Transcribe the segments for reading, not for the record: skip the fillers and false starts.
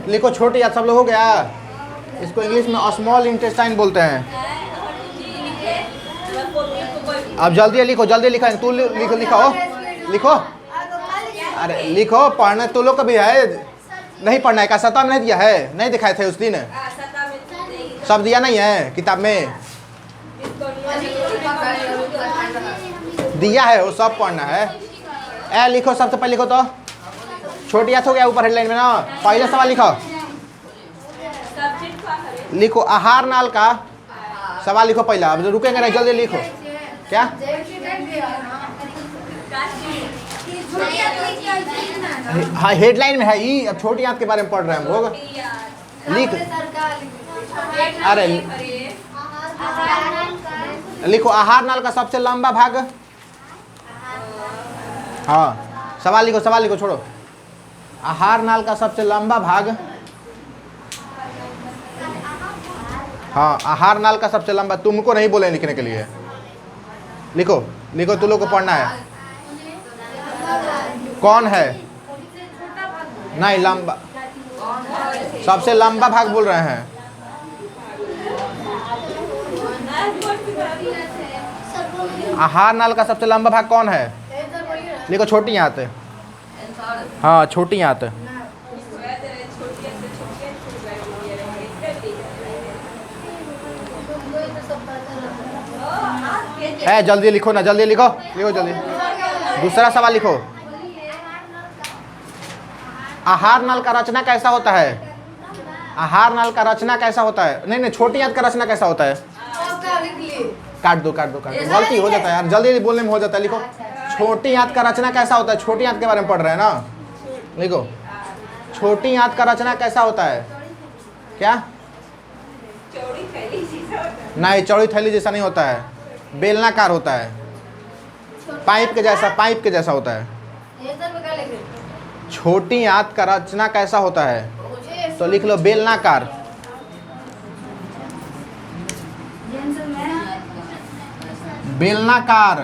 लिखो छोटी याद सब लोग हो गया। इसको इंग्लिश में स्मॉल इंटेस्टाइन बोलते हैं। अब जल्दी लिखो, जल्दी लिखा है तू लिखो लिखो लिखो। अरे लिखो, पढ़ना तो लोग कभी है नहीं पढ़ना है क्या? सत्ता में नहीं दिया है? नहीं दिखाए थे उस दिन? सब दिया नहीं है किताब में? दिया है वो, सब पढ़ना है। ए लिखो, सबसे पहले लिखो तो छोटी याद हो गया ऊपर हेडलाइन में ना। पहले सवाल लिखो, लिखो आहार नाल का सवाल लिखो पहला। अब रुकेंगे नहीं, जल्दी लिखो। क्या हाँ हेडलाइन में है ये। अब छोटी याद के बारे में पढ़ रहे हैं हम लोग। लिख, अरे लिखो आहार नाल का सबसे लंबा भाग। हाँ सवाल लिखो, सवाल लिखो, छोड़ो। आहार नाल का सबसे लंबा भाग। हाँ आहार नाल का सबसे लंबा, तुमको नहीं बोले लिखने के लिए। लिखो लिखो, तुम लोग को पढ़ना है। कौन है? नहीं लंबा, सबसे लंबा भाग बोल रहे हैं। आहार नाल का सबसे लंबा भाग कौन है? लिखो छोटी याद। हाँ छोटी याद है। जल्दी लिखो ना, जल्दी लिखो, लिखो जल्दी। दूसरा सवाल लिखो, आहार नाल का रचना कैसा होता है? आहार नाल का रचना कैसा होता है? नहीं नहीं, छोटी याद का रचना कैसा होता है? काट दो काट दो काट दो, गलती हो जाता है यार, जल्दी बोलने में हो जाता है। लिखो छोटी याद का रचना कैसा होता है? छोटी याद के बारे में पढ़ रहे हैं ना। लिखो छोटी याद का रचना कैसा होता है? क्या? नहीं चौड़ी थैली जैसा नहीं होता है, बेलनाकार होता है, पाइप के जैसा, पाइप के जैसा होता है। छोटी याद का रचना कैसा होता है? तो लिख लो बेलनाकार। बेलनाकार,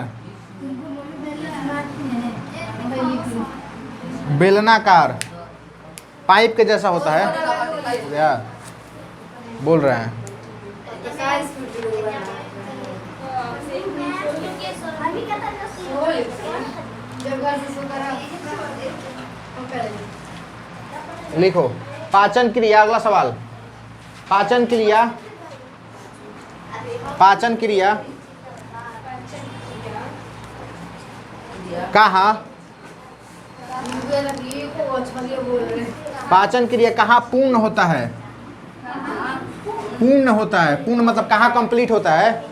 बेलनाकार पाइप के जैसा होता है या बोल रहे हैं। लिखो पाचन क्रिया। अगला सवाल, पाचन क्रिया, पाचन क्रिया कहाँ, पाचन क्रिया कहाँ पूर्ण होता है? पूर्ण होता है, पूर्ण मतलब कहाँ कंप्लीट होता है?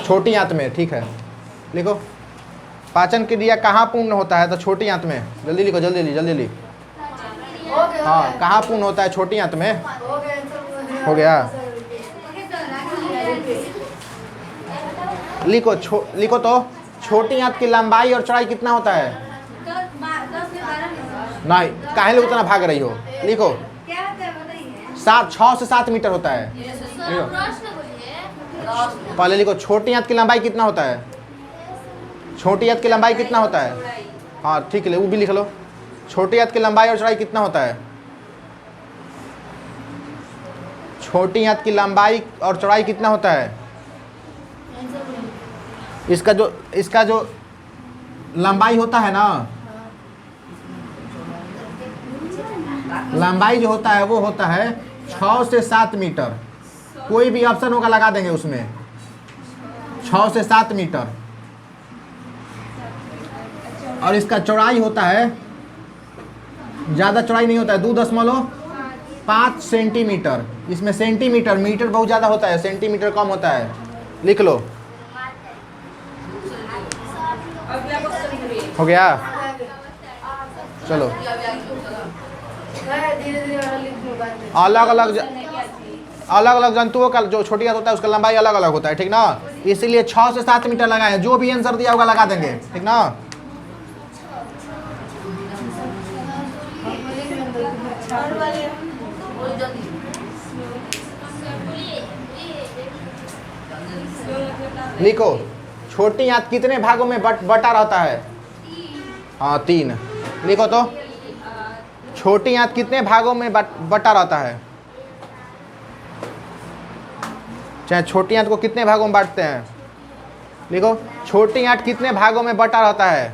छोटी आंत में, ठीक है। लिखो पाचन क्रिया कहाँ पूर्ण होता है? तो छोटी आंत में। जल्दी लिखो, जल्दी लिखो, जल्दी लिखो। हाँ कहाँ पूर्ण होता है? छोटी आंत में। हो गया। लिखो लिखो तो छोटी आंत की लंबाई और चौड़ाई कितना होता है? नहीं, काहे लोग उतना भाग रही हो? लिखो 6 से 7 मीटर होता है। लिखो पहले लिखो छोटी आंत की लंबाई कितना होता है? छोटी आंत की लंबाई कितना होता है? हाँ ठीक है, वो भी लिख लो। छोटी आंत की लंबाई और चौड़ाई कितना होता है? छोटी आंत की लंबाई और चौड़ाई कितना होता है? इसका जो लंबाई होता है ना, लंबाई जो होता है वो होता है 6 से 7 मीटर। कोई भी ऑप्शन होगा लगा देंगे उसमें, 6 से 7 मीटर। और इसका चौड़ाई होता है, ज़्यादा चौड़ाई नहीं होता है, 2.5 सेंटीमीटर। इसमें सेंटीमीटर, मीटर बहुत ज़्यादा होता है, सेंटीमीटर कम होता है। लिख लो। हो गया? चलो अलग अलग जंतुओं का जो छोटी होता है उसका लंबाई अलग अलग होता है, ठीक ना। इसीलिए 6 से 7 मीटर लगाए। जो भी आंसर दिया होगा लगा देंगे, ठीक ना। लिखो छोटी आंत कितने भागों में बटा रहता है? हाँ 3। लिखो तो, छोटी आंत कितने भागों में बटा रहता है? चाहे छोटी आंत को कितने भागों में बांटते हैं? लिखो, छोटी आंत कितने भागों में बटा रहता है?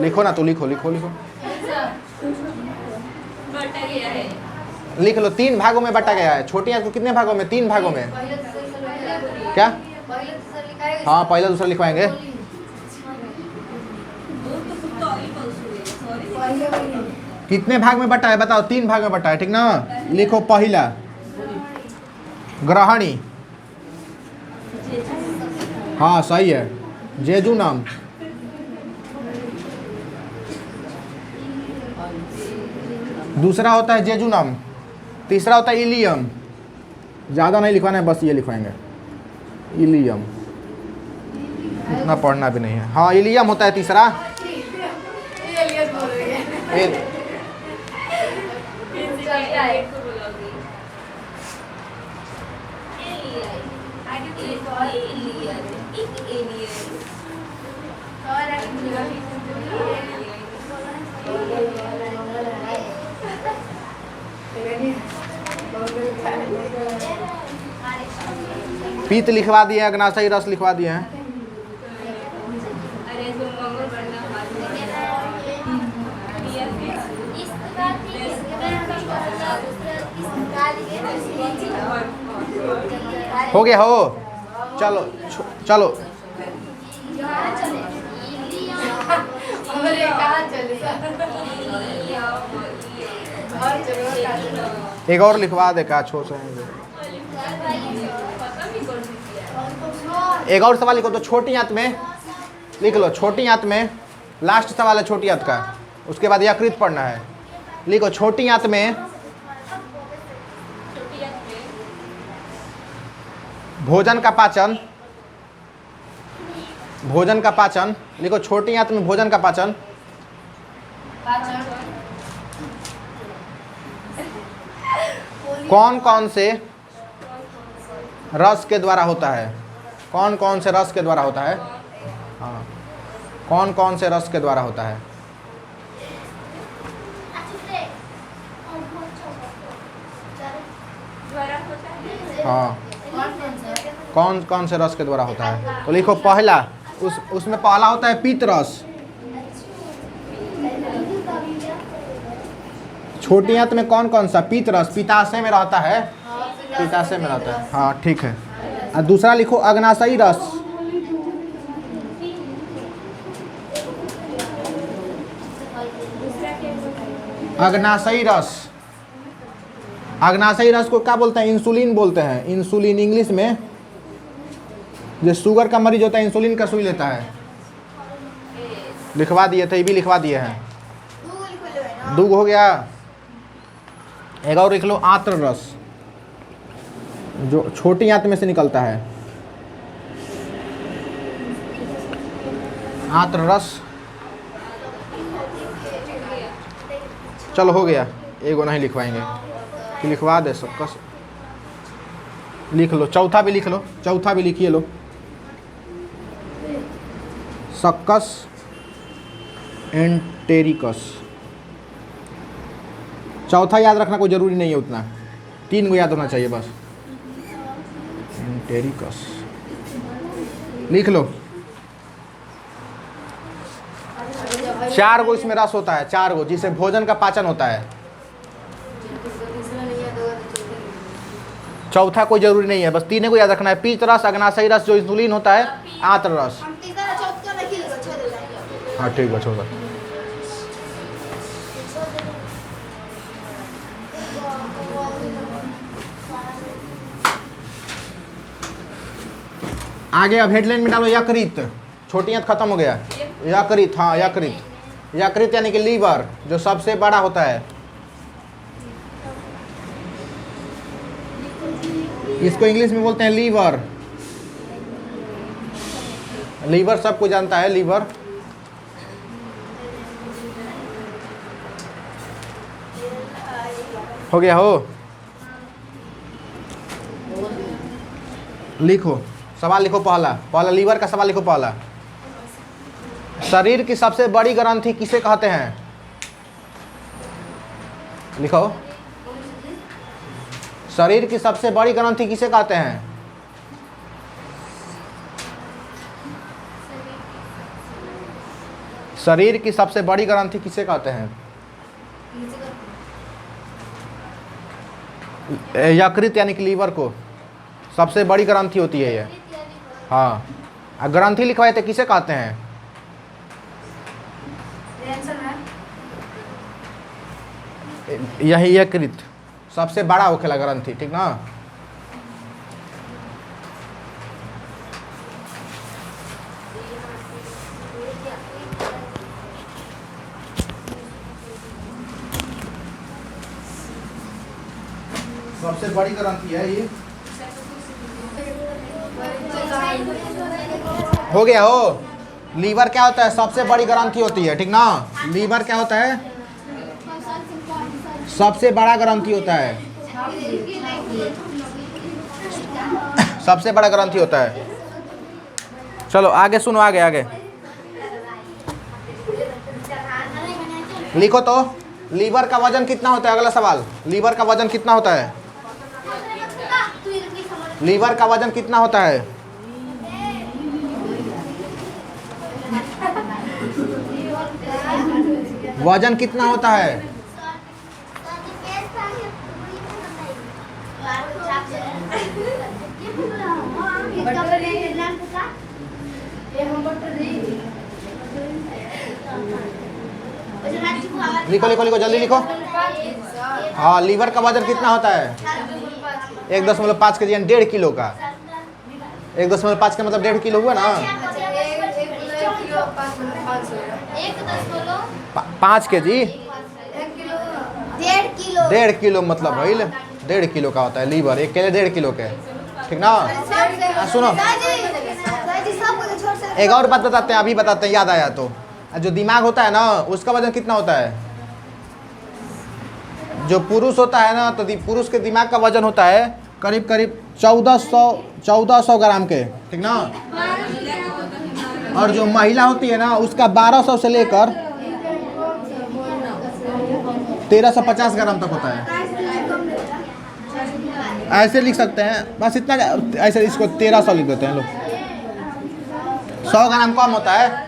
लिखो ना, तो लिखो लिखो लिखो। लिख लो, 3 भागों में बटा गया है। छोटी आंत को कितने भागों में? 3 भागों में। क्या? हाँ, पहला दूसरा लिखवाएंगे। कितने भाग में बटा है बताओ? 3 भाग में बटा है, ठीक ना? लिखो, पहला ग्रहणी। हाँ सही है, जेजुनम। दूसरा होता है जेजुनम। तीसरा होता है इलियम। ज़्यादा नहीं लिखवाना है, बस ये लिखवाएंगे, इलियम। इतना पढ़ना भी नहीं है। हाँ, इलियम होता है तीसरा। पीत लिखवा दिए, अग्नाशयी रस लिखवा दिए हैं। हो गया हो, चलो चलो। एक और लिखवा दे का छो से। एक और सवाल लिखो तो, छोटी आंत में लिख लो, छोटी आंत में लास्ट सवाल है छोटी आंत का, उसके बाद यकृत पढ़ना है। लिखो, छोटी आंत में भोजन का पाचन, भोजन का पाचन। लिखो, छोटी आंत में भोजन का पाचन कौन कौन से रस के द्वारा होता है? कौन कौन से रस के द्वारा होता है? हाँ, कौन कौन से रस के द्वारा होता है? हाँ, कौन कौन से रस के द्वारा होता है? तो लिखो, पहला उसमें पहला होता है पीत रस। छोटी आंत में कौन कौन सा? पीत रस, पित्ताशय में रहता है, पित्ताशय में रहता है। हाँ ठीक है। और दूसरा लिखो, अग्नाशयी रस। अग्नाशयी रस, अग्नाशयी रस को क्या बोलते हैं? इंसुलिन बोलते हैं। इंसुलिन इंग्लिश में, जो शुगर का मरीज होता है इंसुलिन का सुई लेता है। लिखवा दिए थे, ये भी लिखवा दिए हैं। दूग हो गया। एक और लिख लो, आंत्र रस, जो छोटी आंत में से निकलता है। आंत्र रस, चलो हो गया। एगो नहीं लिखवाएंगे कि लिखवा दे सबका। लिख लो, चौथा भी लिख लो, चौथा भी लिखिए लो, सक्कस एंटेरिकस। चौथा याद रखना कोई ज़रूरी नहीं है उतना, 3 को याद होना चाहिए बस। एंटेरिकस लिख लो। 4 गो इसमें रस होता है, 4 गो, जिससे भोजन का पाचन होता है। चौथा कोई जरूरी नहीं है, बस 3 को याद रखना है। पीत रस, अग्नाशयी रस जो इंसुलिन होता है, आंत्र रस। हाँ ठीक है, छोड़। आगे अब हेडलाइन में डालो यकृत। छोटी आंत खत्म हो गया। यकृत, हाँ यकृत। यकृत यानी कि लीवर, जो सबसे बड़ा होता है। इसको इंग्लिश में बोलते हैं लीवर। लीवर सबको जानता है, लीवर। हो गया हो। लिखो, सवाल लिखो पहला, पहला लीवर का सवाल लिखो पहला। शरीर की सबसे बड़ी ग्रंथि किसे कहते हैं? लिखो, शरीर की सबसे बड़ी ग्रंथि किसे कहते हैं? शरीर की सबसे बड़ी ग्रंथि किसे कहते हैं? यकृत यानी कि लीवर को सबसे बड़ी ग्रंथि होती है ये। हाँ, ग्रंथि लिखवाए थे किसे कहते हैं? यही यकृत सबसे बड़ा होखेला ग्रंथि, ठीक ना। सबसे बड़ी ग्रंथि है ये। हो गया हो। लीवर क्या होता है? सबसे बड़ी ग्रंथि होती है, ठीक ना। लीवर क्या होता है? सबसे बड़ा ग्रंथि होता है, सबसे बड़ा ग्रंथि होता है। चलो आगे सुनो, आगे आगे लिखो तो। लीवर का वजन कितना होता है? अगला सवाल, लीवर का वजन कितना होता है? लीवर का वजन कितना होता है? वजन कितना होता है? लिखो लिखो लिखो, जल्दी लिखो। हाँ, लीवर का वजन कितना होता है? 1.5 kg यानी 1.5 किलो का। 1.5 का मतलब 1.5 किलो हुआ ना। 5 kg 1.5 किलो मतलब भाई 1.5 किलो का होता है लीवर। 1 केले 1.5 किलो के, ठीक ना। सुनो, एक और बात बताते हैं, अभी बताते हैं, याद आया तो। जो दिमाग होता है ना, उसका वजन कितना होता है? जो पुरुष होता है ना, तो पुरुष के दिमाग का वजन होता है करीब करीब 1400 ग्राम के, ठीक ना। और जो महिला होती है ना, उसका 1200 से लेकर 1350 ग्राम तक होता है। ऐसे लिख सकते हैं बस इतना, ऐसे इसको 1300 लिख देते हैं लोग। 100 ग्राम कम होता है,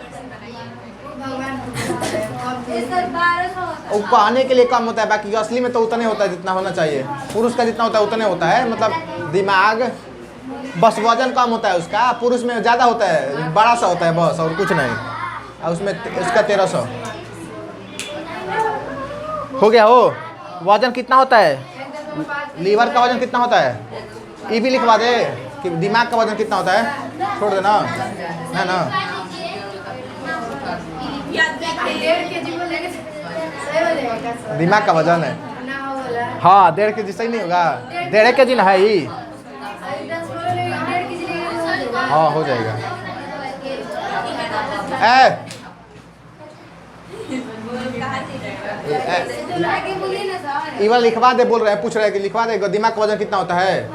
कहने के लिए कम होता है, बाकी असली में तो उतने होता है जितना होना चाहिए। पुरुष का जितना होता है उतने होता है, मतलब दिमाग बस वजन कम होता है उसका। पुरुष में ज़्यादा होता है, बड़ा सा होता है बस, और कुछ नहीं। और उसमें इसका 1300 हो गया। हो, वजन कितना होता है? लीवर का वजन कितना होता है? ये भी लिखवा दे कि दिमाग का वजन कितना होता है। छोड़ देना है ना। दिमाग का वजन है, हाँ 1.5 kg सही नहीं होगा? 1.5 kg ना है ही। हाँ हो जाएगा। इवन लिखवा दे, बोल रहे हैं, पूछ रहे हैं कि लिखवा दे दिमाग का वजन कितना होता है।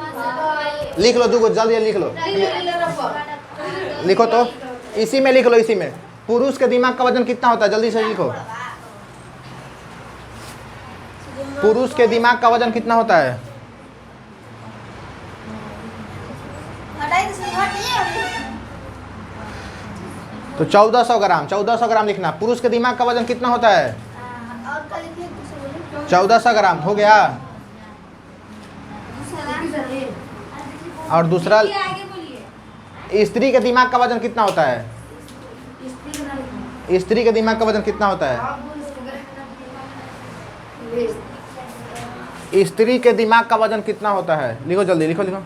लिख लो, दूगो जल्दी लिख लो। लिखो तो, इसी में लिख लो, इसी में। पुरुष के दिमाग का वजन कितना होता है? जल्दी से लिखो। पुरुष के दिमाग का वजन कितना होता है? तो 1400 ग्राम, 1400 ग्राम लिखना। पुरुष के दिमाग का वजन कितना होता है? 1400 ग्राम हो गया। और दूसरा, स्त्री के दिमाग का वजन कितना होता है? स्त्री के दिमाग का वजन कितना होता है? स्त्री के दिमाग का वजन कितना होता है? लिखो जल्दी, लिखो लिखो।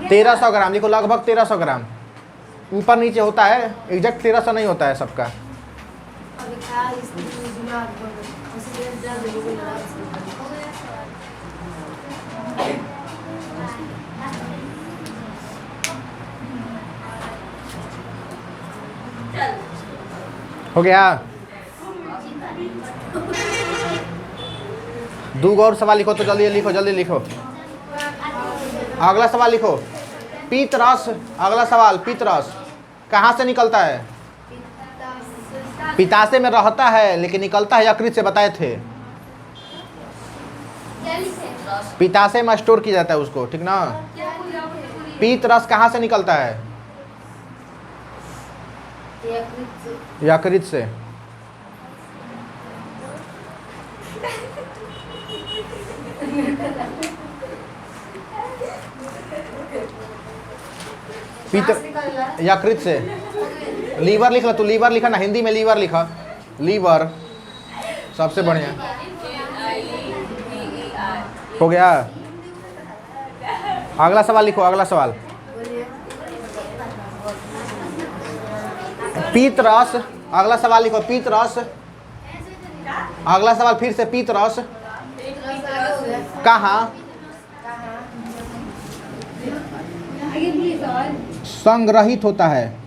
1300 ग्राम लिखो, लगभग 1300 ग्राम। ऊपर नीचे होता है, एग्जैक्ट 1300 नहीं होता है सबका। हो गया। दो और सवाल लिखो तो जल्दी लिखो, जल्दी लिखो। अगला सवाल लिखो। पीत रस, अगला सवाल, पीत रस कहाँ से निकलता है? पिताशय में रहता है लेकिन निकलता है यकृत से, बताए थे। पिताशय में स्टोर किया जाता है उसको, ठीक ना। पीत रस कहाँ से निकलता है? यकृत से। पीत यकृत से। लीवर लिख लो, तू लीवर लिखा ना, हिंदी में लीवर लिखा, लीवर सबसे बढ़िया हो गया। अगला सवाल लिखो, अगला सवाल। पीत रस, अगला सवाल लिखो, पीत रस। अगला सवाल फिर से, पीत रस कहाँ संग्रहित होता है?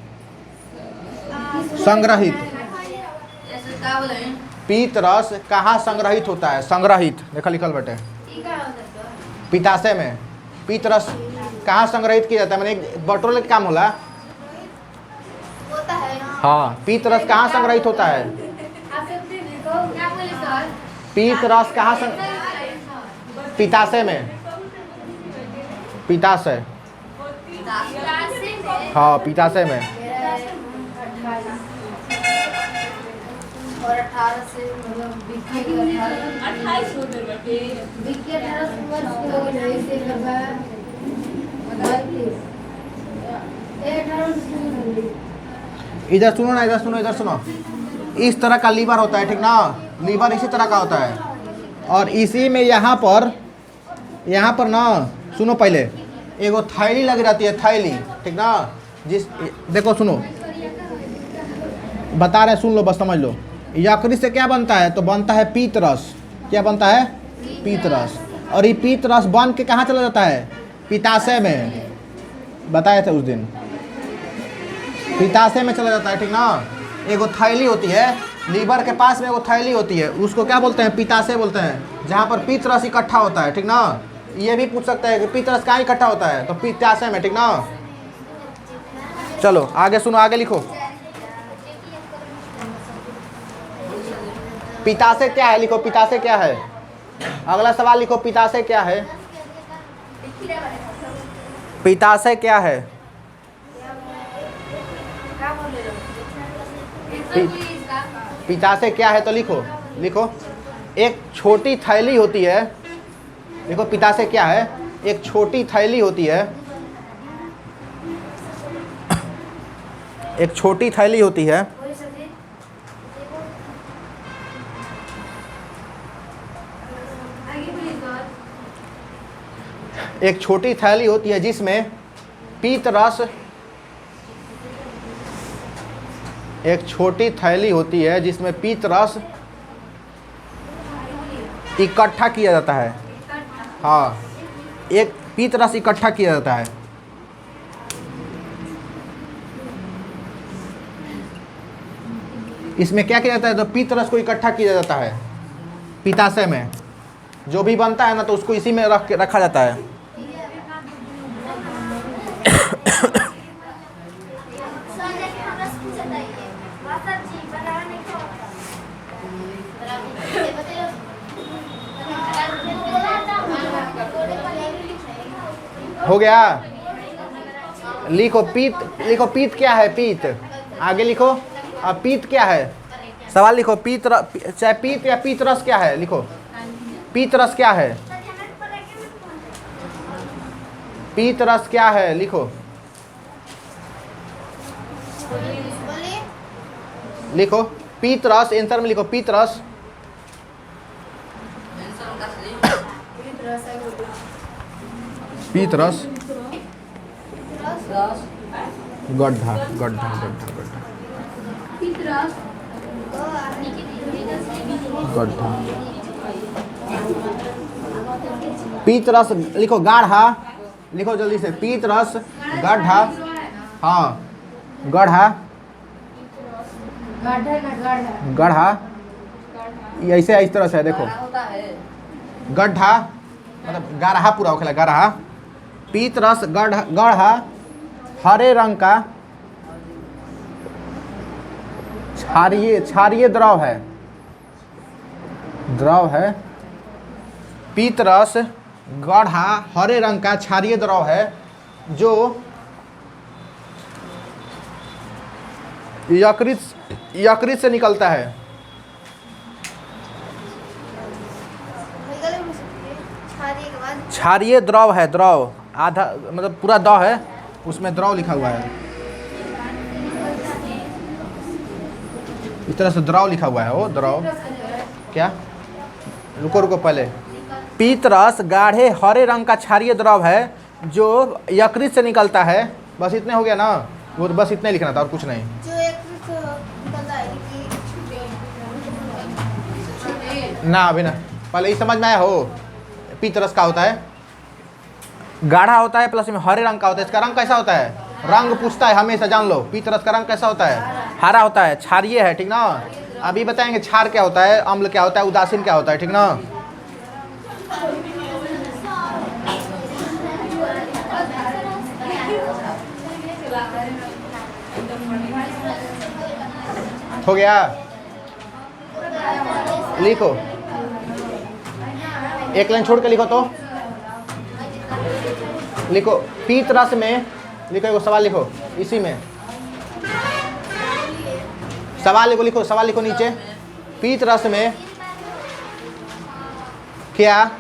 संग्रहित। पीत रस कहाँ संग्रहित होता है? संग्रहित देखा लिखल बटे। पिताशय में पीत रस कहाँ संग्रहित किया जाता है? मैंने बटोरने का काम होला। हाँ, पीत रस कहाँ संग्रहित होता है? पीत रस कहाँ पिताशय में। पिताशय, हाँ पिताशय में। और 18 से मतलब 28 इधर सुनो ना, इधर सुनो, इधर सुनो। इस तरह का लीवर होता है, ठीक ना। लीवर इसी तरह का होता है और इसी में यहाँ पर ना, सुनो पहले, एगो थैली लगी रहती है, थैली, ठीक ना। जिस देखो सुनो, बता रहे, सुन लो, बस समझ लो। यकृत से क्या बनता है? तो बनता है पीत रस। क्या बनता है? पीत रस। और ये पीत रस बन के कहाँ चला जाता है? पिताशय में, बताए थे उस दिन, पिताशय में चला जाता है, ठीक ना। एगो थैली होती है, लीवर के पास में एगो थैली होती है, उसको क्या बोलते हैं? पिताशय बोलते हैं, जहाँ पर पीत रस इकट्ठा होता है, ठीक ना। ये भी पूछ सकता है कि पीत रस कहाँ इकट्ठा होता है? तो पिताशय में, ठीक ना। चलो आगे सुनो, आगे लिखो। पिताशय क्या है? लिखो, पिताशय क्या है? अगला सवाल लिखो, पिताशय क्या है? पिताशय क्या है? पिताशय क्या है? तो लिखो, लिखो। एक छोटी थैली होती है, देखो पिताशय क्या है? एक छोटी थैली होती है, एक छोटी थैली होती है, एक छोटी थैली होती है जिसमें पीत रस, एक छोटी थैली होती है जिसमें पीत रस इकट्ठा किया जाता है। हाँ, एक पीत रस इकट्ठा किया जाता है। इसमें क्या किया जाता है? तो पीत रस को इकट्ठा किया जाता है पिताशय में। जो भी बनता है ना, तो उसको इसी में रखा जाता है। हो गया। लिखो पीत, लिखो पीत क्या है? पीत आगे लिखो। अब पीत क्या है? सवाल लिखो, पीत चाहे पीत या पीत रस क्या है? लिखो, पीत रस क्या है? पीत रस क्या है? लिखो, लिखो पीत रस, आंसर में लिखो पीत रस। पीत रस, गड्ढा, गड्ढा, गड्ढा, गड्ढा, गड्ढा। पीत रस लिखो, गाढ़ा, लिखो जल्दी से। पीत रस, गड्ढा, हाँ गड्ढा, गड्ढा, ऐसे इस तरह से है, देखो गड्ढा मतलब गाढ़ा पूरा होखेला, गाढ़ा। पीत रस, गड्ढा, गड्ढा हरे रंग का क्षारीय द्रव है पीतरस गाढ़ा हरे रंग का क्षारीय द्रव है जो यकृत से निकलता है। क्षारीय द्रव है, द्रव आधा मतलब पूरा द है, उसमें द्रव लिखा हुआ है, इस तरह से द्रव लिखा हुआ है। वो द्रव क्या, रुको पहले, पीतरस गाढ़े हरे रंग का क्षारीय द्रव है जो यकृत से निकलता है। बस इतने हो गया ना, वो बस इतने लिखना था और कुछ नहीं। ना अभी ना, पहले ही समझ में आया हो। पीतरस का होता है गाढ़ा होता है प्लस में हरे रंग का होता है। इसका रंग कैसा होता है, रंग पूछता है हमेशा, जान लो। पीतरस का रंग कैसा होता है, हरा होता है, क्षारीय है, ठीक ना। अभी बताएंगे क्षार क्या होता है, अम्ल क्या होता है, उदासीन क्या होता है, ठीक ना। हो गया, लिखो, एक लाइन छोड़ के लिखो तो लिखो। पीतरस में लिखो, एगो सवाल लिखो, इसी में सवाल लिखो, सवाल लिखो नीचे। पीतरस में क्या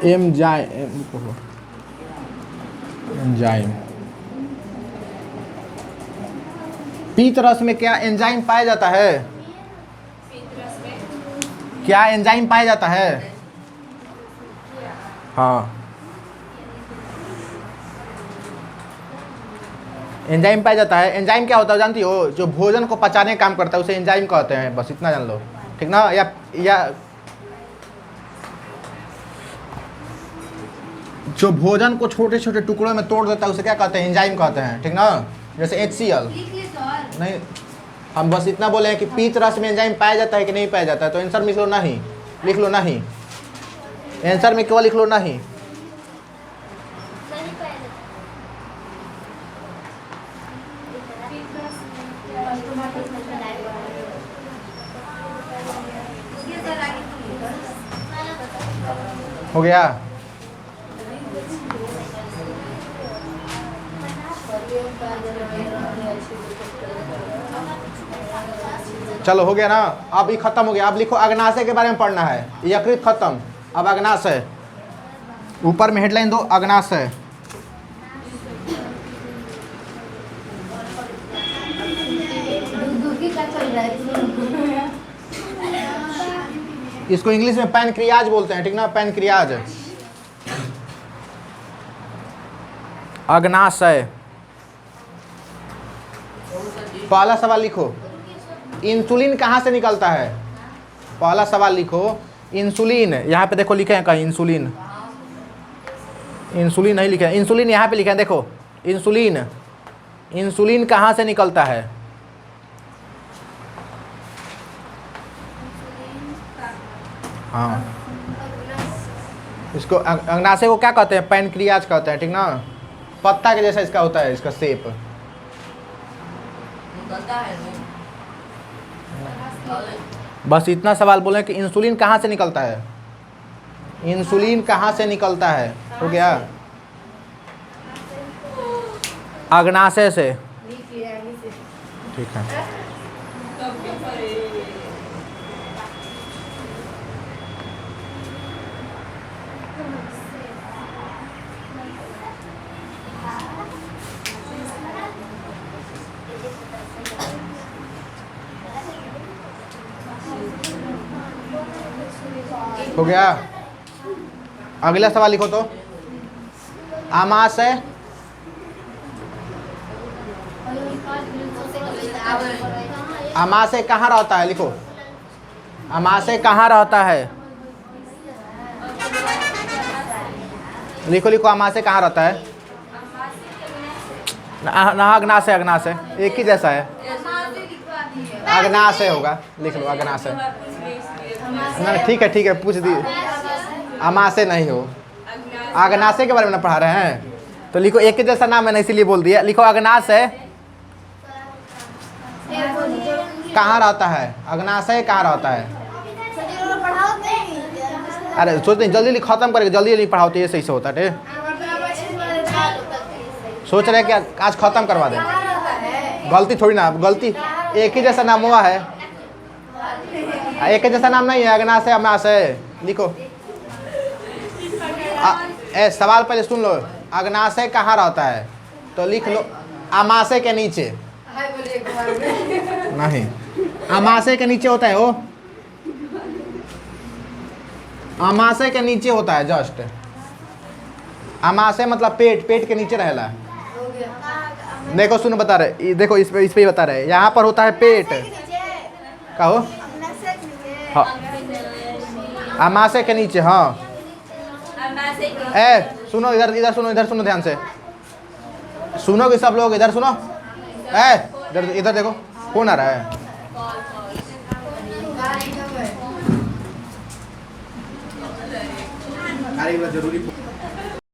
एंजाइम, पीतरस में क्या एंजाइम पाया जाता है, क्या एंजाइम पाया जाता है। हाँ, एंजाइम पाया जाता है। एंजाइम क्या होता है जानती हो, जो भोजन को पचाने का काम करता है उसे एंजाइम कहते हैं। बस इतना जान लो, ठीक ना। या जो भोजन को छोटे छोटे टुकड़ों में तोड़ देता है उसे क्या कहते हैं, एंजाइम कहते हैं, ठीक ना। जैसे HCl नहीं, हम बस इतना बोले हैं कि पीतरस में एंजाइम पाया जाता है कि नहीं पाया जाता है, तो आंसर में लिख लो नहीं, लिख लो नहीं, आंसर में केवल लिख लो नहीं। हो गया, चलो हो गया ना। अब ये खत्म हो गया। अब लिखो अग्नाशय के बारे में पढ़ना है। यकृत खत्म, अब अग्नाशय। ऊपर में हेडलाइन दो, अग्नाशय। इसको इंग्लिश में पैनक्रियाज बोलते हैं, ठीक ना, पैनक्रियाज। अग्नाशय। पहला सवाल लिखो, इंसुलिन कहाँ से निकलता है। पहला सवाल लिखो, इंसुलिन, यहाँ पे देखो लिखे हैं कहीं इंसुलिन, इंसुलिन नहीं लिखे हैं, इंसुलिन यहाँ पे लिखे हैं, देखो इंसुलिन, इंसुलिन कहाँ से निकलता है। हाँ, इसको अग्नाशय को क्या कहते हैं, पैनक्रियाज कहते हैं, ठीक ना। पत्ता के जैसा इसका होता है, इसका शेप। बस इतना सवाल बोले कि इंसुलिन कहाँ से निकलता है, इंसुलिन कहाँ से निकलता है। हो गया, अग्नाशय से, ठीक है। हो गया, अगला सवाल लिखो तो, आमाशय, आमाशय कहाँ रहता है, लिखो आमाशय कहाँ रहता है, लिखो लिखो आमाशय कहाँ रहता है। ना अग्नाशय, अग्नाशय एक ही जैसा है। अग्नाशय होगा, लिख लो अग्नाशय। ना ठीक है पूछ दी। अमाशय नहीं हो, अग्नाशय के बारे में पढ़ा रहे हैं तो लिखो एक ही जैसा नाम मैंने इसीलिए बोल दिया। लिखो अग्नाशय कहाँ रहता है, अग्नाशय कहाँ रहता है। अरे सोचते हैं जल्दी खत्म करके जल्दी नहीं पढ़ाओ ये सही से होता है। सोच रहे कि आज खत्म करवा दें, गलती थोड़ी ना, गलती एक ही जैसा नाम हुआ है, एक ही जैसा नाम नहीं है। अग्नाशय अमाशय लिखो। सवाल पहले सुन लो, अग्नाशय कहाँ रहता है तो लिख लो अमाशय के नीचे। नहीं, अमाशय के नीचे होता है वो, अमाशय के नीचे होता है जस्ट। अमाशय मतलब पेट, पेट के नीचे रहेला। देखो सुनो बता रहे, देखो इस पे ही बता रहे, यहाँ पर होता है पेट। कहो हाँ, अमाशय के नीचे। हाँ सुनो इधर सुनो ध्यान से सुनोगे सब लोग, इधर सुनो। इधर देखो कौन आ रहा है। जरूरी